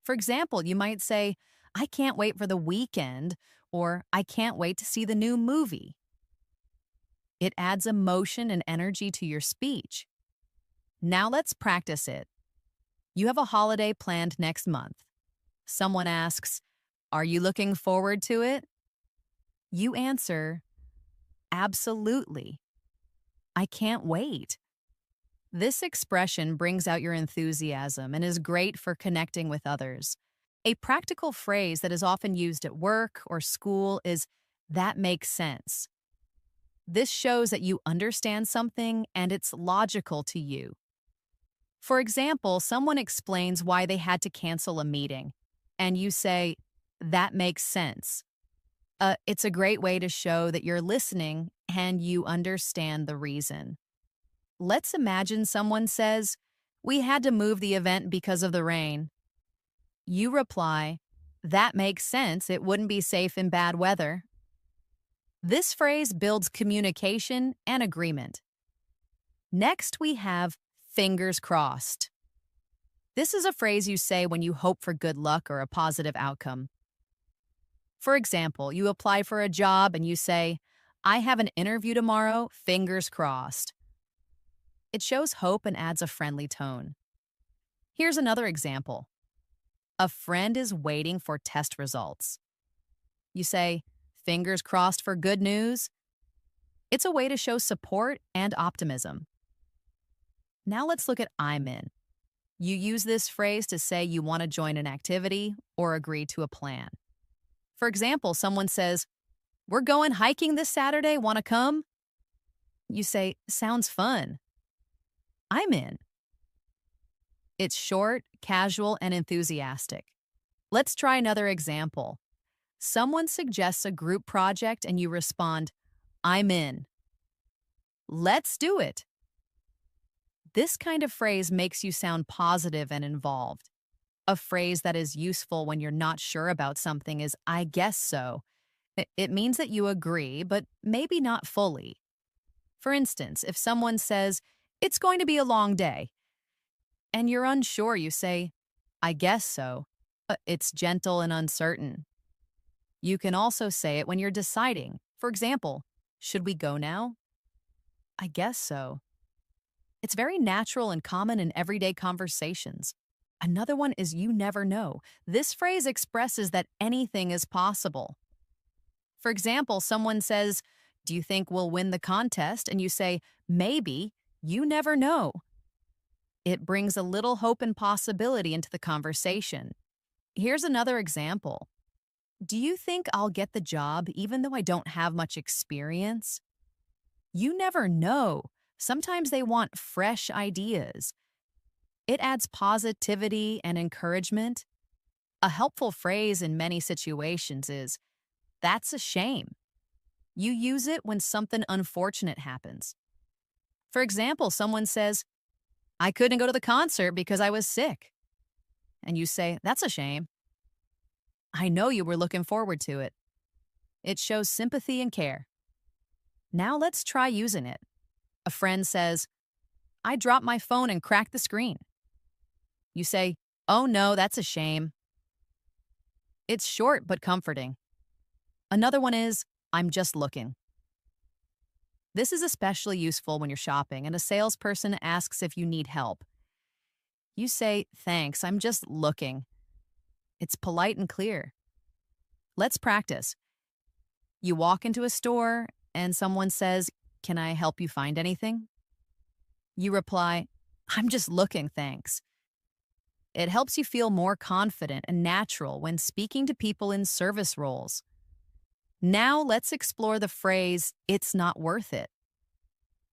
For example, you might say, "I can't wait for the weekend," or "I can't wait to see the new movie." It adds emotion and energy to your speech. Now let's practice it. You have a holiday planned next month. Someone asks, "Are you looking forward to it?" You answer, "Absolutely. I can't wait." This expression brings out your enthusiasm and is great for connecting with others. A practical phrase that is often used at work or school is "that makes sense." This shows that you understand something and it's logical to you. For example, someone explains why they had to cancel a meeting, and you say, "That makes sense." It's a great way to show that you're listening and you understand the reason. Let's imagine someone says, "We had to move the event because of the rain." You reply, "That makes sense. It wouldn't be safe in bad weather." This phrase builds communication and agreement. Next, we have fingers crossed. This is a phrase you say when you hope for good luck or a positive outcome. For example, you apply for a job and you say, "I have an interview tomorrow, fingers crossed." It shows hope and adds a friendly tone. Here's another example. A friend is waiting for test results. You say, "Fingers crossed for good news." It's a way to show support and optimism. Now let's look at "I'm in." You use this phrase to say you want to join an activity or agree to a plan. For example, someone says, "We're going hiking this Saturday, want to come?" You say, "Sounds fun." "I'm in." It's short, casual, and enthusiastic. Let's try another example. Someone suggests a group project and you respond, "I'm in." "Let's do it." This kind of phrase makes you sound positive and involved. A phrase that is useful when you're not sure about something is "I guess so." It means that you agree, but maybe not fully. For instance, if someone says, "It's going to be a long day," and you're unsure, you say, "I guess so." It's gentle and uncertain. You can also say it when you're deciding. For example, "Should we go now?" "I guess so." It's very natural and common in everyday conversations. Another one is "you never know." This phrase expresses that anything is possible. For example, someone says, "Do you think we'll win the contest?" And you say, "Maybe, you never know." It brings a little hope and possibility into the conversation. Here's another example. "Do you think I'll get the job even though I don't have much experience?" You never know. Sometimes they want fresh ideas. It adds positivity and encouragement. A helpful phrase in many situations is, "That's a shame." You use it when something unfortunate happens. For example, someone says, "I couldn't go to the concert because I was sick." And you say, "That's a shame." "I know you were looking forward to it." It shows sympathy and care. Now let's try using it. A friend says, "I dropped my phone and cracked the screen." You say, "Oh no, that's a shame." It's short but comforting. Another one is, "I'm just looking." This is especially useful when you're shopping and a salesperson asks if you need help. You say, "Thanks, I'm just looking." It's polite and clear. Let's practice. You walk into a store and someone says, "Can I help you find anything?" You reply, "I'm just looking, thanks." It helps you feel more confident and natural when speaking to people in service roles. Now let's explore the phrase, "It's not worth it."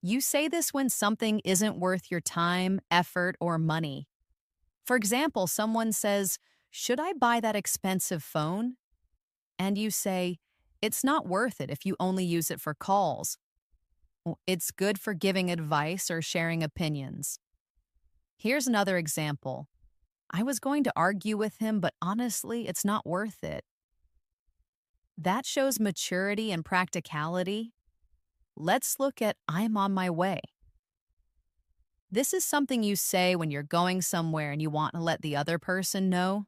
You say this when something isn't worth your time, effort, or money. For example, someone says, "Should I buy that expensive phone?" And you say, "It's not worth it if you only use it for calls." It's good for giving advice or sharing opinions. Here's another example. "I was going to argue with him, but honestly, it's not worth it." That shows maturity and practicality. Let's look at "I'm on my way." This is something you say when you're going somewhere and you want to let the other person know.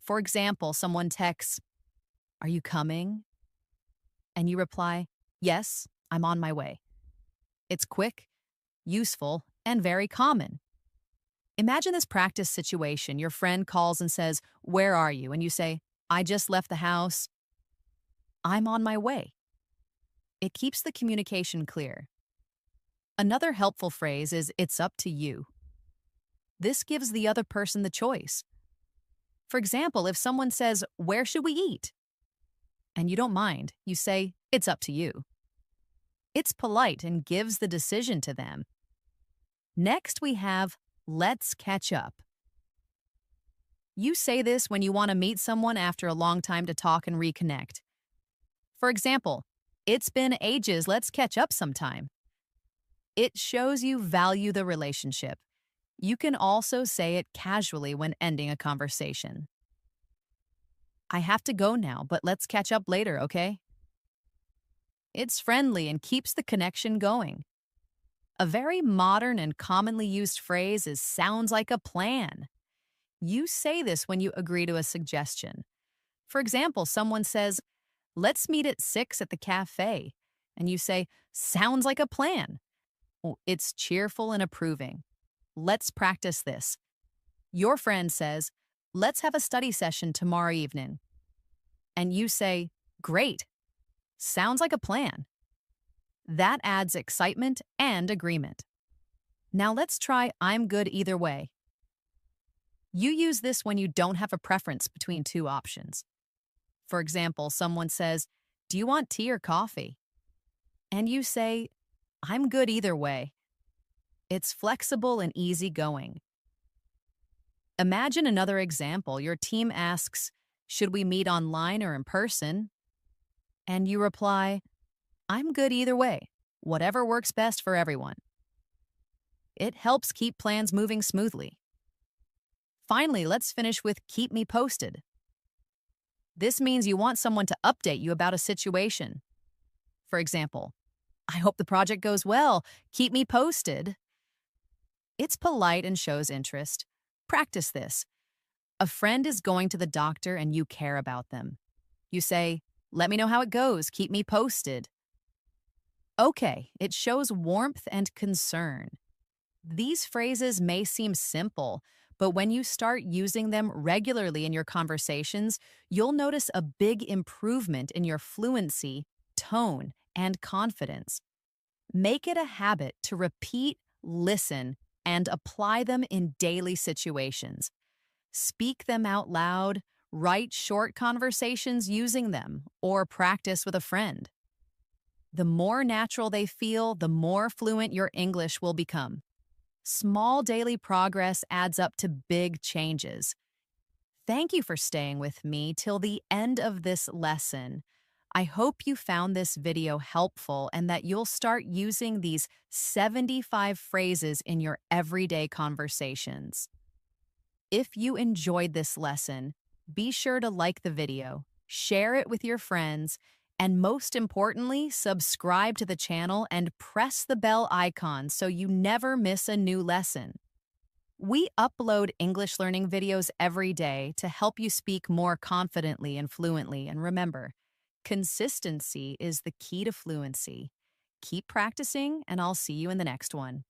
For example, someone texts, "Are you coming?" And you reply, "Yes, I'm on my way." It's quick, useful, and very common. Imagine this practice situation. Your friend calls and says, "Where are you?" And you say, "I just left the house. I'm on my way." It keeps the communication clear. Another helpful phrase is "it's up to you." This gives the other person the choice. For example, if someone says, "Where should we eat?" and you don't mind, you say, "It's up to you." It's polite and gives the decision to them. Next, we have "let's catch up." You say this when you want to meet someone after a long time to talk and reconnect. For example, "It's been ages, let's catch up sometime." It shows you value the relationship. You can also say it casually when ending a conversation. I have to go now, but let's catch up later, okay? It's friendly and keeps the connection going. A very modern and commonly used phrase is sounds like a plan. You say this when you agree to a suggestion. For example, someone says, let's meet at 6 at the cafe. And you say, sounds like a plan. It's cheerful and approving. Let's practice this. Your friend says, let's have a study session tomorrow evening. And you say, great. Sounds like a plan. That adds excitement and agreement. Now let's try I'm good either way. You use this when you don't have a preference between two options. For example, someone says, do you want tea or coffee? And you say, I'm good either way. It's flexible and easygoing. Imagine another example. Your team asks, should we meet online or in person? And you reply, I'm good either way, whatever works best for everyone. It helps keep plans moving smoothly. Finally, let's finish with keep me posted. This means you want someone to update you about a situation. For example, I hope the project goes well. Keep me posted. It's polite and shows interest. Practice this. A friend is going to the doctor and you care about them. You say, let me know how it goes. Keep me posted. Okay, it shows warmth and concern. These phrases may seem simple, but when you start using them regularly in your conversations, you'll notice a big improvement in your fluency, tone, and confidence. Make it a habit to repeat, listen, and apply them in daily situations. Speak them out loud, write short conversations using them, or practice with a friend. The more natural they feel, the more fluent your English will become. Small daily progress adds up to big changes. Thank you for staying with me till the end of this lesson. I hope you found this video helpful and that you'll start using these 75 phrases in your everyday conversations. If you enjoyed this lesson, be sure to like the video, share it with your friends, and most importantly, subscribe to the channel and press the bell icon so you never miss a new lesson. We upload English learning videos every day to help you speak more confidently and fluently. And remember, consistency is the key to fluency. Keep practicing, and I'll see you in the next one.